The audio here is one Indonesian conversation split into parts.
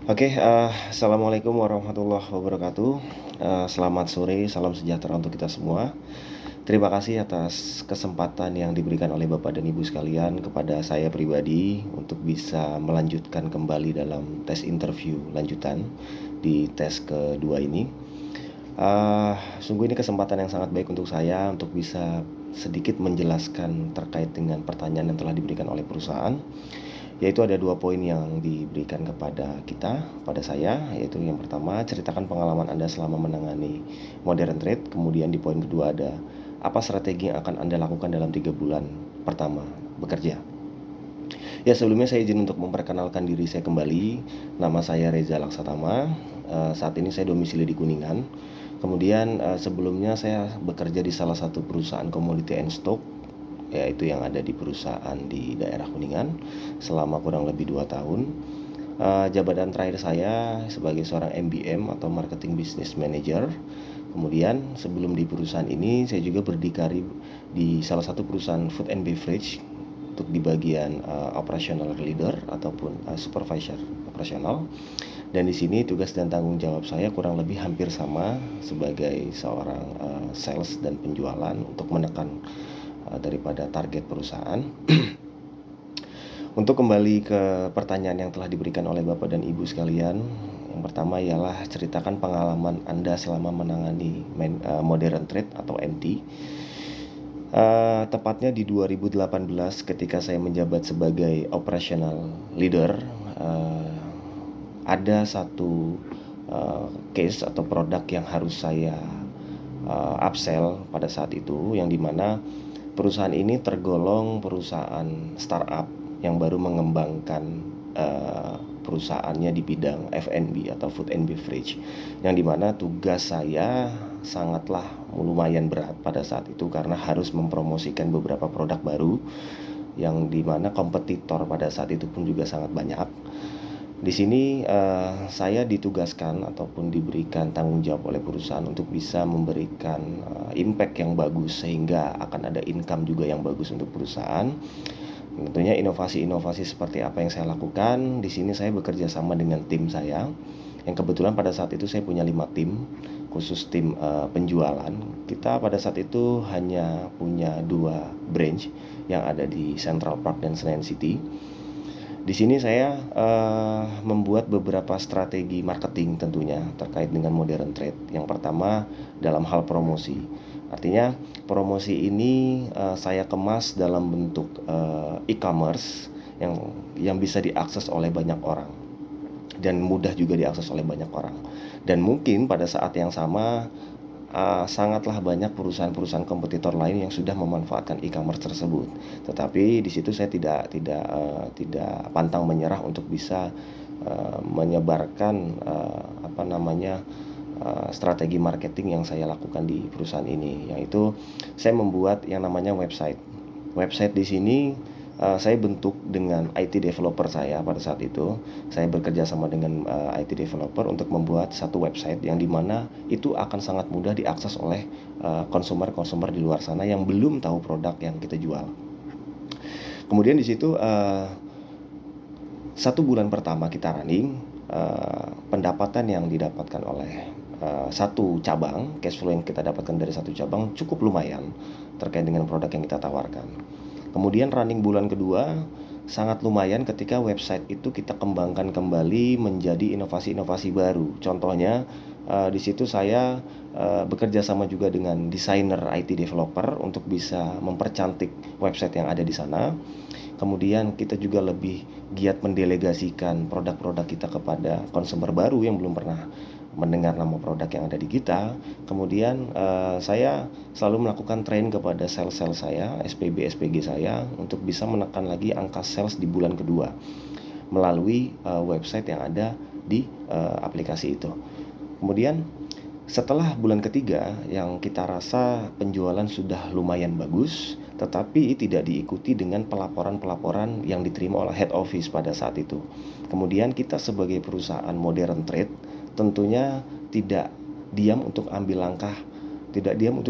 Assalamualaikum warahmatullahi wabarakatuh. Selamat sore, salam sejahtera untuk kita semua. Terima kasih atas kesempatan yang diberikan oleh Bapak dan Ibu sekalian kepada saya pribadi untuk bisa melanjutkan kembali dalam tes interview lanjutan di tes kedua ini. Sungguh ini kesempatan yang sangat baik untuk saya untuk bisa sedikit menjelaskan terkait dengan pertanyaan yang telah diberikan oleh perusahaan. Yaitu ada 2 poin yang diberikan pada saya, yaitu yang pertama, ceritakan pengalaman Anda selama menangani modern trade. Kemudian di poin kedua ada, apa strategi yang akan Anda lakukan dalam 3 bulan pertama bekerja. Ya, sebelumnya saya izin untuk memperkenalkan diri saya kembali. Nama saya Reza Laksatama. Saat ini saya domisili di Kuningan. Kemudian sebelumnya saya bekerja di salah satu perusahaan Commodity and Stock, yaitu yang ada di perusahaan di daerah Kuningan selama kurang lebih 2 tahun. Jabatan terakhir saya sebagai seorang MBM atau Marketing Business Manager. Kemudian sebelum di perusahaan ini saya juga berdikari di salah satu perusahaan food and beverage untuk di bagian operational leader ataupun supervisor operasional. Dan di sini tugas dan tanggung jawab saya kurang lebih hampir sama sebagai seorang sales dan penjualan untuk menekan daripada target perusahaan. Untuk kembali ke pertanyaan yang telah diberikan oleh Bapak dan Ibu sekalian, yang pertama ialah ceritakan pengalaman Anda selama menangani modern trade atau MT. Tepatnya di 2018 ketika saya menjabat sebagai operational leader, ada satu case atau produk yang harus saya upsell pada saat itu, yang dimana perusahaan ini tergolong perusahaan startup yang baru mengembangkan perusahaannya di bidang F&B atau food and beverage, yang dimana tugas saya sangatlah lumayan berat pada saat itu karena harus mempromosikan beberapa produk baru yang dimana kompetitor pada saat itu pun juga sangat banyak. Di sini saya ditugaskan ataupun diberikan tanggung jawab oleh perusahaan untuk bisa memberikan impact yang bagus sehingga akan ada income juga yang bagus untuk perusahaan. Tentunya inovasi-inovasi seperti apa yang saya lakukan. Di sini saya bekerja sama dengan tim saya, yang kebetulan pada saat itu saya punya 5 tim, khusus tim penjualan. Kita pada saat itu hanya punya 2 branch yang ada di Central Park dan Senayan City. Di sini saya membuat beberapa strategi marketing tentunya terkait dengan modern trade. Yang pertama dalam hal promosi. Artinya promosi ini saya kemas dalam bentuk e-commerce yang bisa diakses oleh banyak orang dan mudah juga diakses oleh banyak orang. Dan mungkin pada saat yang sama sangatlah banyak perusahaan-perusahaan kompetitor lain yang sudah memanfaatkan e-commerce tersebut. Tetapi di situ saya tidak pantang menyerah untuk bisa menyebarkan strategi marketing yang saya lakukan di perusahaan ini, yaitu saya membuat yang namanya website. Website di sini saya bentuk dengan IT developer saya pada saat itu. Saya bekerja sama dengan IT developer untuk membuat satu website yang dimana itu akan sangat mudah diakses oleh konsumer-konsumer di luar sana yang belum tahu produk yang kita jual. Kemudian di situ 1 bulan pertama kita running, pendapatan yang didapatkan oleh satu cabang, cash flow yang kita dapatkan dari satu cabang cukup lumayan terkait dengan produk yang kita tawarkan. Kemudian running bulan kedua sangat lumayan ketika website itu kita kembangkan kembali menjadi inovasi-inovasi baru. Contohnya di situ saya bekerja sama juga dengan desainer IT developer untuk bisa mempercantik website yang ada di sana. Kemudian kita juga lebih giat mendelegasikan produk-produk kita kepada konsumer baru yang belum pernah mendengar nama produk yang ada di kita. Kemudian saya selalu melakukan train kepada sales-sales saya, SPG saya, untuk bisa menekan lagi angka sales di bulan kedua melalui website yang ada di aplikasi itu. Kemudian setelah bulan ketiga yang kita rasa penjualan sudah lumayan bagus, tetapi tidak diikuti dengan pelaporan-pelaporan yang diterima oleh head office pada saat itu. Kemudian kita sebagai perusahaan modern trade tentunya tidak diam untuk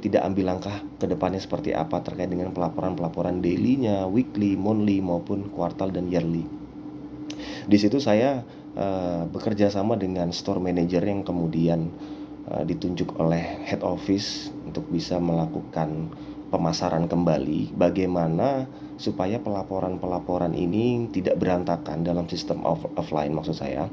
tidak ambil langkah ke depannya seperti apa terkait dengan pelaporan-pelaporan daily-nya, weekly, monthly maupun kuartal dan yearly. Di situ saya bekerja sama dengan store manager yang kemudian ditunjuk oleh head office untuk bisa melakukan pemasaran kembali, bagaimana supaya pelaporan-pelaporan ini tidak berantakan dalam sistem offline maksud saya.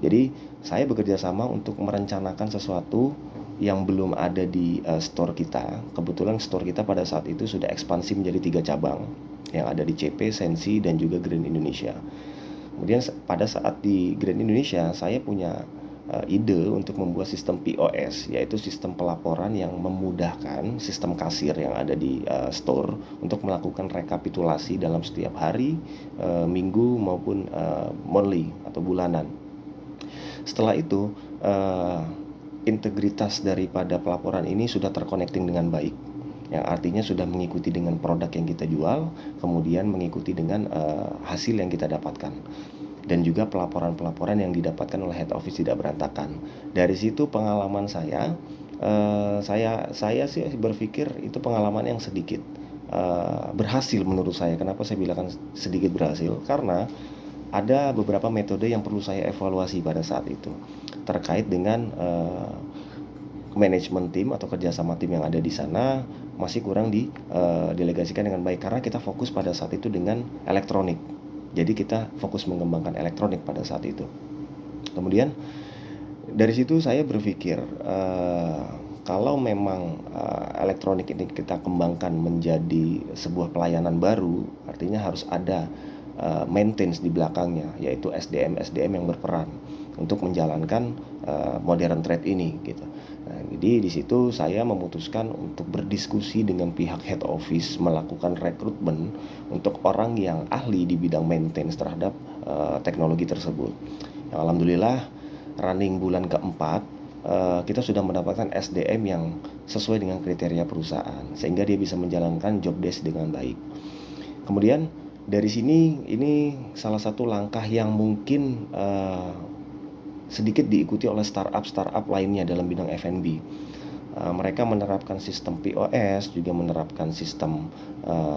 Jadi saya bekerja sama untuk merencanakan sesuatu yang belum ada di store kita. Kebetulan store kita pada saat itu sudah ekspansi menjadi 3 cabang yang ada di CP, Sensi, dan juga Grand Indonesia. Kemudian pada saat di Grand Indonesia saya punya ide untuk membuat sistem POS, yaitu sistem pelaporan yang memudahkan sistem kasir yang ada di store untuk melakukan rekapitulasi dalam setiap hari, minggu maupun monthly atau bulanan. Setelah itu integritas daripada pelaporan ini sudah terconnecting dengan baik, yang artinya sudah mengikuti dengan produk yang kita jual, kemudian mengikuti dengan hasil yang kita dapatkan, dan juga pelaporan-pelaporan yang didapatkan oleh head office tidak berantakan. Dari situ pengalaman saya sih berpikir itu pengalaman yang sedikit berhasil menurut saya. Kenapa saya bilang sedikit berhasil? Karena ada beberapa metode yang perlu saya evaluasi pada saat itu terkait dengan manajemen tim atau kerjasama tim yang ada di sana masih kurang didelegasikan dengan baik, karena kita fokus pada saat itu dengan elektronik. Jadi kita fokus mengembangkan elektronik pada saat itu. Kemudian dari situ saya berpikir kalau memang elektronik ini kita kembangkan menjadi sebuah pelayanan baru, artinya harus ada maintenance di belakangnya, yaitu SDM yang berperan untuk menjalankan modern trade ini gitu. Nah, jadi di situ saya memutuskan untuk berdiskusi dengan pihak head office, melakukan rekrutmen untuk orang yang ahli di bidang maintenance terhadap teknologi tersebut. Yang alhamdulillah running bulan keempat kita sudah mendapatkan SDM yang sesuai dengan kriteria perusahaan, sehingga dia bisa menjalankan job desk dengan baik. Kemudian dari sini ini salah satu langkah yang mungkin sedikit diikuti oleh startup lainnya dalam bidang F&B. Mereka menerapkan sistem POS, juga menerapkan sistem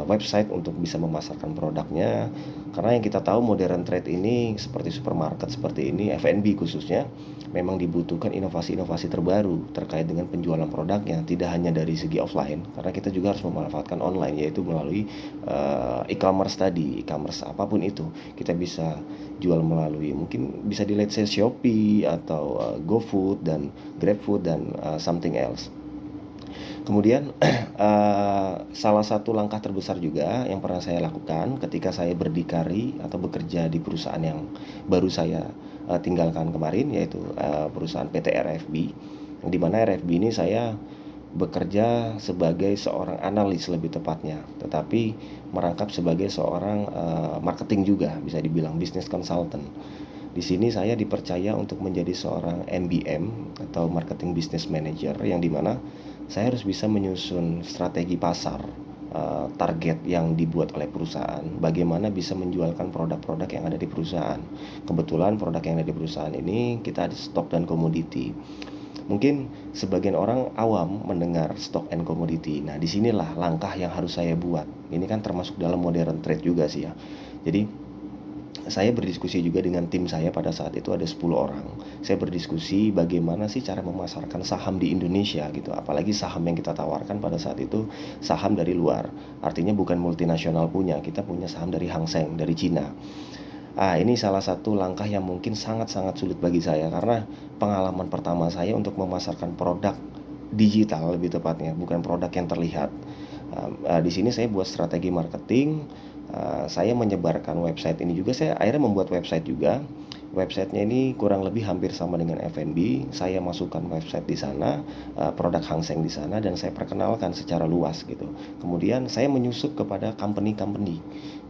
website untuk bisa memasarkan produknya. Karena yang kita tahu modern trade ini seperti supermarket seperti ini, F&B khususnya, memang dibutuhkan inovasi-inovasi terbaru terkait dengan penjualan produknya, tidak hanya dari segi offline, karena kita juga harus memanfaatkan online, yaitu melalui e-commerce tadi, e-commerce apapun itu. Kita bisa jual melalui, mungkin bisa di let's say Shopee atau GoFood dan GrabFood dan something else. Kemudian salah satu langkah terbesar juga yang pernah saya lakukan ketika saya berdikari atau bekerja di perusahaan yang baru saya tinggalkan kemarin, yaitu perusahaan PT RFB, di mana RFB ini saya bekerja sebagai seorang analis lebih tepatnya, tetapi merangkap sebagai seorang marketing juga, bisa dibilang business consultant. Di sini saya dipercaya untuk menjadi seorang MBM atau marketing business manager, yang dimana saya harus bisa menyusun strategi pasar, target yang dibuat oleh perusahaan, bagaimana bisa menjualkan produk-produk yang ada di perusahaan. Kebetulan produk yang ada di perusahaan ini kita ada stok dan komoditi. Mungkin sebagian orang awam mendengar stock and commodity. Nah, disinilah langkah yang harus saya buat. Ini kan termasuk dalam modern trade juga sih ya. Jadi saya berdiskusi juga dengan tim saya, pada saat itu ada 10 orang. Saya berdiskusi bagaimana sih cara memasarkan saham di Indonesia gitu. Apalagi saham yang kita tawarkan pada saat itu saham dari luar. Artinya bukan multinasional punya, kita punya saham dari Hang Seng, dari Cina. Ini salah satu langkah yang mungkin sangat-sangat sulit bagi saya, karena pengalaman pertama saya untuk memasarkan produk digital lebih tepatnya, bukan produk yang terlihat. Di sini saya buat strategi marketing, saya menyebarkan website ini juga, saya akhirnya membuat website juga. Websitenya ini kurang lebih hampir sama dengan F&B. Saya masukkan website di sana, produk Hang Seng di sana, dan saya perkenalkan secara luas gitu. Kemudian saya menyusup kepada company-company.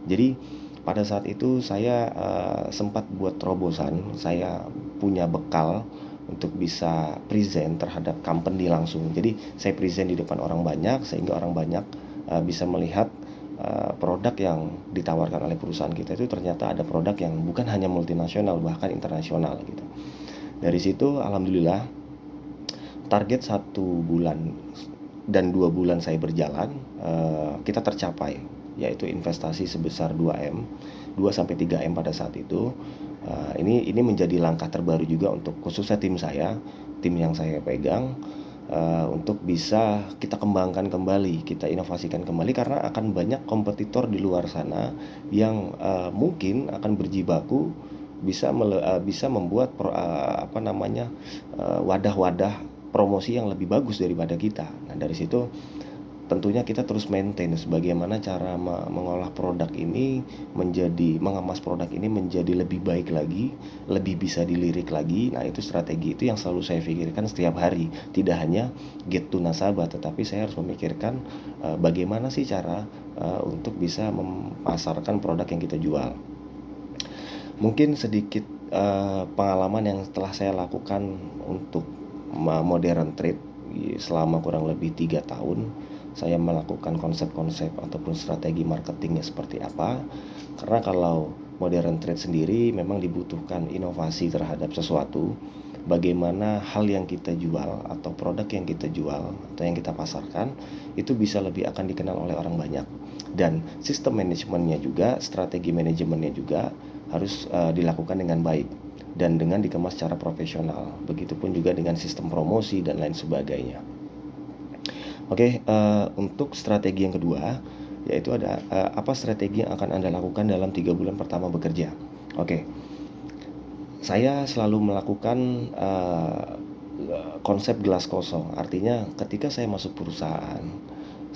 Jadi pada saat itu saya sempat buat terobosan, saya punya bekal untuk bisa present terhadap company langsung. Jadi saya present di depan orang banyak, sehingga orang banyak bisa melihat produk yang ditawarkan oleh perusahaan kita itu ternyata ada produk yang bukan hanya multinasional, bahkan internasional gitu. Dari situ alhamdulillah target 1 bulan dan 2 bulan saya berjalan, kita tercapai, yaitu investasi sebesar 2M, 2-3 M pada saat itu. Ini menjadi langkah terbaru juga untuk khususnya tim yang saya pegang, untuk bisa kita kembangkan kembali, kita inovasikan kembali, karena akan banyak kompetitor di luar sana yang mungkin akan berjibaku bisa membuat wadah-wadah promosi yang lebih bagus daripada kita. Nah, dari situ tentunya kita terus maintain bagaimana cara mengolah produk ini, mengemas produk ini menjadi lebih baik lagi, lebih bisa dilirik lagi. Nah, itu strategi itu yang selalu saya pikirkan setiap hari. Tidak hanya get to nasabah, tetapi saya harus memikirkan bagaimana sih cara untuk bisa memasarkan produk yang kita jual. Mungkin sedikit pengalaman yang telah saya lakukan untuk modern trade selama kurang lebih 3 tahun. Saya melakukan konsep-konsep ataupun strategi marketingnya seperti apa. Karena kalau modern trade sendiri memang dibutuhkan inovasi terhadap sesuatu. Bagaimana hal yang kita jual atau produk yang kita jual atau yang kita pasarkan itu bisa lebih akan dikenal oleh orang banyak. Dan sistem manajemennya juga, strategi manajemennya juga harus dilakukan dengan baik dan dengan dikemas secara profesional. Begitupun juga dengan sistem promosi dan lain sebagainya. Oke, untuk strategi yang kedua, yaitu ada apa strategi yang akan Anda lakukan dalam 3 bulan pertama bekerja. Oke, saya selalu melakukan konsep gelas kosong. Artinya ketika saya masuk perusahaan,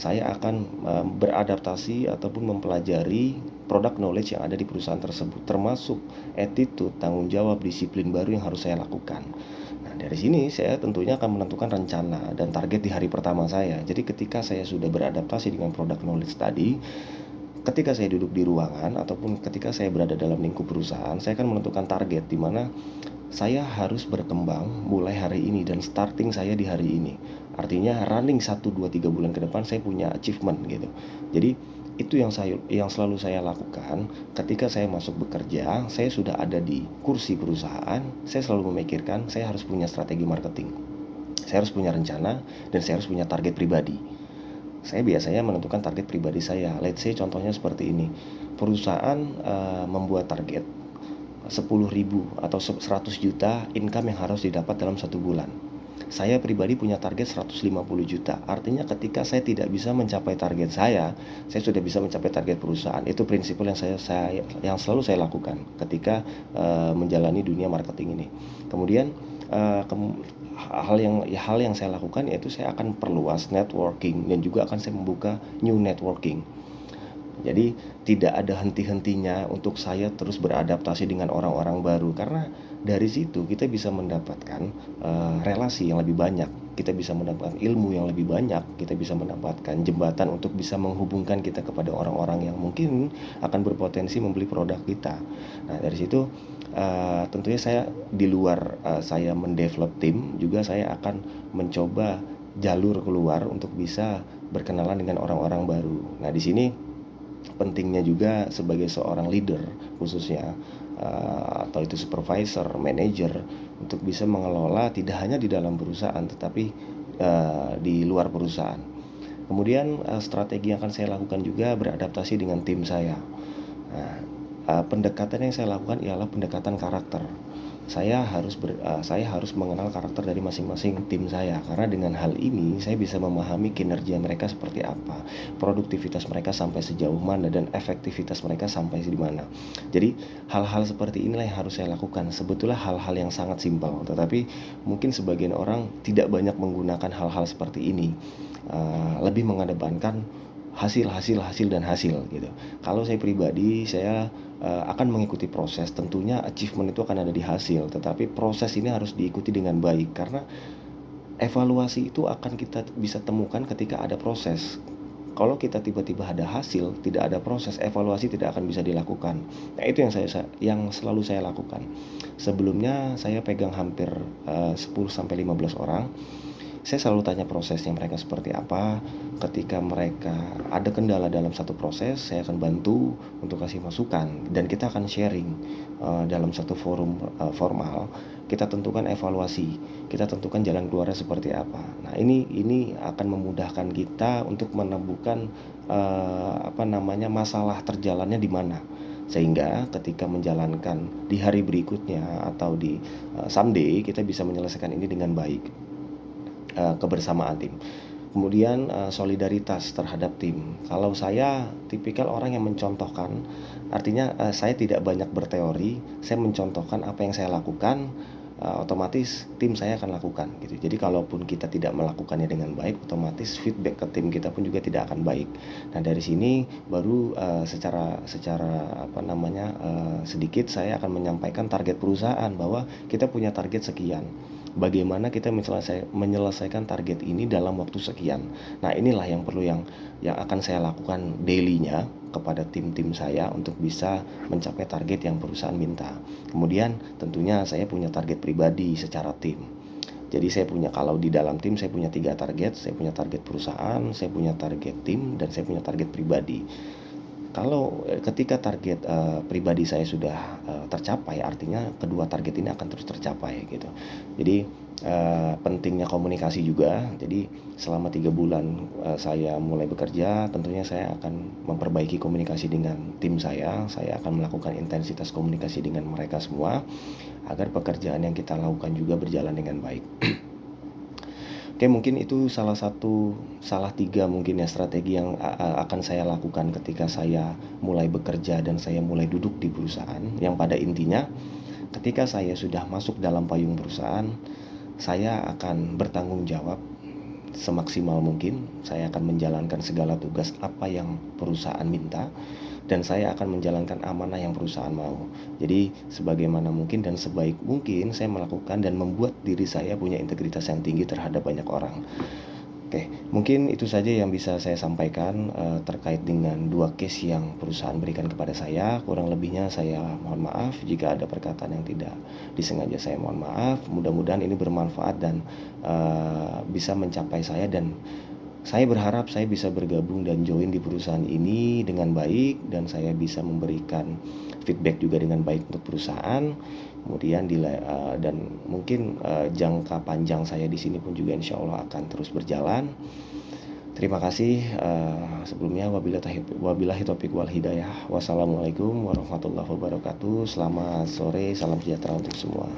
saya akan beradaptasi ataupun mempelajari produk knowledge yang ada di perusahaan tersebut, termasuk attitude, tanggung jawab, disiplin baru yang harus saya lakukan. Nah, dari sini saya tentunya akan menentukan rencana dan target di hari pertama saya. Jadi ketika saya sudah beradaptasi dengan produk knowledge tadi, ketika saya duduk di ruangan ataupun ketika saya berada dalam lingkup perusahaan, saya akan menentukan target di mana saya harus berkembang mulai hari ini dan starting saya di hari ini. Artinya running 1, 2, 3 bulan ke depan saya punya achievement gitu. Jadi itu yang selalu saya lakukan ketika saya masuk bekerja. Saya sudah ada di kursi perusahaan, saya selalu memikirkan saya harus punya strategi marketing, saya harus punya rencana, dan saya harus punya target pribadi. Saya biasanya menentukan target pribadi saya. Let's say contohnya seperti ini. Perusahaan membuat target 10.000 atau 100 juta income yang harus didapat dalam 1 bulan. Saya pribadi punya target 150 juta. Artinya ketika saya tidak bisa mencapai target saya sudah bisa mencapai target perusahaan. Itu prinsip yang selalu saya lakukan ketika menjalani dunia marketing ini. Kemudian hal yang saya lakukan yaitu saya akan perluas networking dan juga akan saya membuka new networking. Jadi tidak ada henti-hentinya untuk saya terus beradaptasi dengan orang-orang baru, karena dari situ kita bisa mendapatkan relasi yang lebih banyak, kita bisa mendapatkan ilmu yang lebih banyak, kita bisa mendapatkan jembatan untuk bisa menghubungkan kita kepada orang-orang yang mungkin akan berpotensi membeli produk kita. Nah, dari situ tentunya saya di luar saya mendevelop tim, juga saya akan mencoba jalur keluar untuk bisa berkenalan dengan orang-orang baru. Nah, di sini pentingnya juga sebagai seorang leader khususnya atau itu supervisor, manager, untuk bisa mengelola tidak hanya di dalam perusahaan tetapi di luar perusahaan. Kemudian strategi yang akan saya lakukan juga beradaptasi dengan tim saya. Nah, pendekatan yang saya lakukan ialah pendekatan karakter. Saya harus mengenal karakter dari masing-masing tim saya, karena dengan hal ini saya bisa memahami kinerja mereka seperti apa, produktivitas mereka sampai sejauh mana, dan efektivitas mereka sampai di mana. Jadi hal-hal seperti inilah yang harus saya lakukan. Sebetulnya hal-hal yang sangat simpel, tetapi mungkin sebagian orang tidak banyak menggunakan hal-hal seperti ini, lebih mengedepankan hasil dan hasil gitu. Kalau saya pribadi, saya akan mengikuti proses. Tentunya achievement itu akan ada di hasil, tetapi proses ini harus diikuti dengan baik, karena evaluasi itu akan kita bisa temukan ketika ada proses. Kalau kita tiba-tiba ada hasil, tidak ada proses, evaluasi tidak akan bisa dilakukan. Nah, itu yang selalu saya lakukan. Sebelumnya saya pegang hampir 10-15 orang. Saya selalu tanya prosesnya mereka seperti apa. Ketika mereka ada kendala dalam satu proses, saya akan bantu untuk kasih masukan, dan kita akan sharing dalam satu forum formal. Kita tentukan evaluasi, kita tentukan jalan keluarnya seperti apa. Nah, ini akan memudahkan kita untuk menemukan masalah terjalannya di mana, sehingga ketika menjalankan di hari berikutnya atau di someday kita bisa menyelesaikan ini dengan baik. Kebersamaan tim. Kemudian solidaritas terhadap tim. Kalau saya tipikal orang yang mencontohkan, artinya saya tidak banyak berteori, saya mencontohkan apa yang saya lakukan, otomatis tim saya akan lakukan gitu. Jadi kalaupun kita tidak melakukannya dengan baik, otomatis feedback ke tim kita pun juga tidak akan baik. Nah dari sini baru secara apa namanya sedikit saya akan menyampaikan target perusahaan bahwa kita punya target sekian. Bagaimana kita menyelesaikan target ini dalam waktu sekian. Nah inilah yang perlu yang akan saya lakukan daily-nya kepada tim-tim saya untuk bisa mencapai target yang perusahaan minta. Kemudian tentunya saya punya target pribadi secara tim. Jadi saya punya, kalau di dalam tim saya punya 3 target. Saya punya target perusahaan, saya punya target tim, dan saya punya target pribadi. Kalau ketika target pribadi saya sudah tercapai, artinya kedua target ini akan terus tercapai gitu. Jadi pentingnya komunikasi juga. Jadi selama 3 bulan saya mulai bekerja, tentunya saya akan memperbaiki komunikasi dengan tim saya. Saya akan melakukan intensitas komunikasi dengan mereka semua agar pekerjaan yang kita lakukan juga berjalan dengan baik. Oke, mungkin itu salah 3 mungkin ya strategi yang akan saya lakukan ketika saya mulai bekerja dan saya mulai duduk di perusahaan. Yang pada intinya, ketika saya sudah masuk dalam payung perusahaan, saya akan bertanggung jawab semaksimal mungkin. Saya akan menjalankan segala tugas apa yang perusahaan minta, dan saya akan menjalankan amanah yang perusahaan mau. Jadi sebagaimana mungkin dan sebaik mungkin saya melakukan dan membuat diri saya punya integritas yang tinggi terhadap banyak orang. Oke, mungkin itu saja yang bisa saya sampaikan terkait dengan 2 case yang perusahaan berikan kepada saya. Kurang lebihnya saya mohon maaf jika ada perkataan yang tidak disengaja, saya mohon maaf. Mudah-mudahan ini bermanfaat dan bisa mencapai saya, dan saya berharap saya bisa bergabung dan join di perusahaan ini dengan baik, dan saya bisa memberikan feedback juga dengan baik untuk perusahaan. Kemudian dan mungkin jangka panjang saya di sini pun juga insya Allah akan terus berjalan. Terima kasih. Sebelumnya wabillahi taufiq wal hidayah. Wassalamualaikum warahmatullahi wabarakatuh. Selamat sore, salam sejahtera untuk semua.